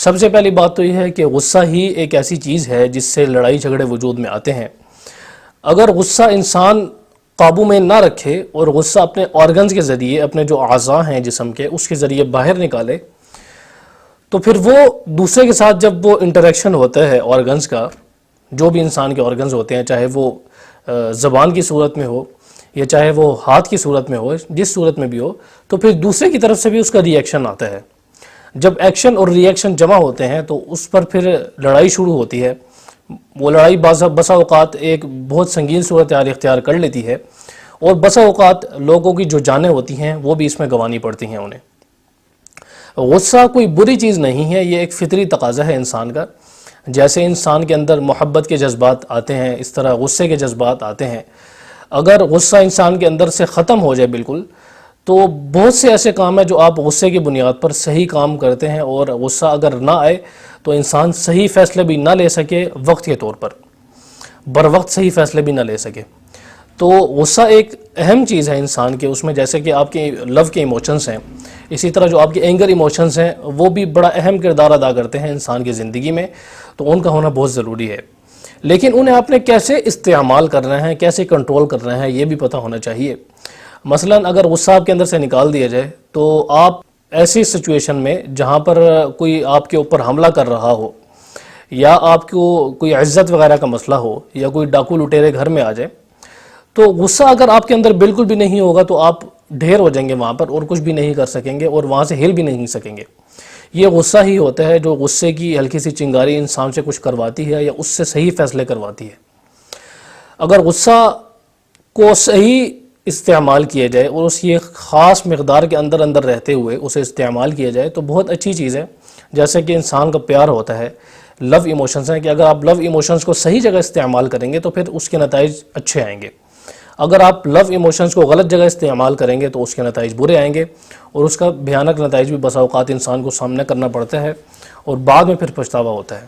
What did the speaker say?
سب سے پہلی بات تو یہ ہے کہ غصہ ہی ایک ایسی چیز ہے جس سے لڑائی جھگڑے وجود میں آتے ہیں۔ اگر غصہ انسان قابو میں نہ رکھے اور غصہ اپنے آرگنز کے ذریعے، اپنے جو اعضاء ہیں جسم کے، اس کے ذریعے باہر نکالے، تو پھر وہ دوسرے کے ساتھ جب وہ انٹریکشن ہوتا ہے آرگنز کا، جو بھی انسان کے آرگنز ہوتے ہیں، چاہے وہ زبان کی صورت میں ہو یا چاہے وہ ہاتھ کی صورت میں ہو، جس صورت میں بھی ہو، تو پھر دوسرے کی طرف سے بھی اس کا ری ایکشن آتا ہے۔ جب ایکشن اور ری ایکشن جمع ہوتے ہیں تو اس پر پھر لڑائی شروع ہوتی ہے۔ وہ لڑائی بسا اوقات ایک بہت سنگین صورتحال اختیار کر لیتی ہے، اور بسا اوقات لوگوں کی جو جانیں ہوتی ہیں وہ بھی اس میں گنوانی پڑتی ہیں انہیں۔ غصہ کوئی بری چیز نہیں ہے، یہ ایک فطری تقاضا ہے انسان کا۔ جیسے انسان کے اندر محبت کے جذبات آتے ہیں، اس طرح غصے کے جذبات آتے ہیں۔ اگر غصہ انسان کے اندر سے ختم ہو جائے بالکل، تو بہت سے ایسے کام ہیں جو آپ غصے کی بنیاد پر صحیح کام کرتے ہیں، اور غصہ اگر نہ آئے تو انسان صحیح فیصلے بھی نہ لے سکے وقت کے طور پر، بر وقت صحیح فیصلے بھی نہ لے سکے۔ تو غصہ ایک اہم چیز ہے انسان کے، اس میں جیسے کہ آپ کے لو کے ایموشنز ہیں، اسی طرح جو آپ کے اینگر ایموشنز ہیں وہ بھی بڑا اہم کردار ادا کرتے ہیں انسان کی زندگی میں، تو ان کا ہونا بہت ضروری ہے۔ لیکن انہیں آپ نے کیسے استعمال کرنا ہے، کیسے کنٹرول کرنا ہے، یہ بھی پتہ ہونا چاہیے۔ مثلا اگر غصہ آپ کے اندر سے نکال دیا جائے تو آپ ایسی سچویشن میں جہاں پر کوئی آپ کے اوپر حملہ کر رہا ہو، یا آپ کو کوئی عزت وغیرہ کا مسئلہ ہو، یا کوئی ڈاکو لٹیرے گھر میں آ جائے، تو غصہ اگر آپ کے اندر بالکل بھی نہیں ہوگا تو آپ ڈھیر ہو جائیں گے وہاں پر، اور کچھ بھی نہیں کر سکیں گے، اور وہاں سے ہل بھی نہیں سکیں گے۔ یہ غصہ ہی ہوتا ہے جو غصے کی ہلکی سی چنگاری انسان سے کچھ کرواتی ہے، یا اس سے صحیح فیصلے کرواتی ہے۔ اگر غصہ کو صحیح استعمال کیا جائے اور اس کی خاص مقدار کے اندر اندر رہتے ہوئے اسے استعمال کیا جائے تو بہت اچھی چیز ہے۔ جیسے کہ انسان کا پیار ہوتا ہے، لو ایموشنز ہیں، کہ اگر آپ لو ایموشنز کو صحیح جگہ استعمال کریں گے تو پھر اس کے نتائج اچھے آئیں گے۔ اگر آپ لو ایموشنز کو غلط جگہ استعمال کریں گے تو اس کے نتائج برے آئیں گے، اور اس کا بھیانک نتائج بھی بسا اوقات انسان کو سامنا کرنا پڑتا ہے، اور بعد میں پھر پچھتاوا ہوتا ہے۔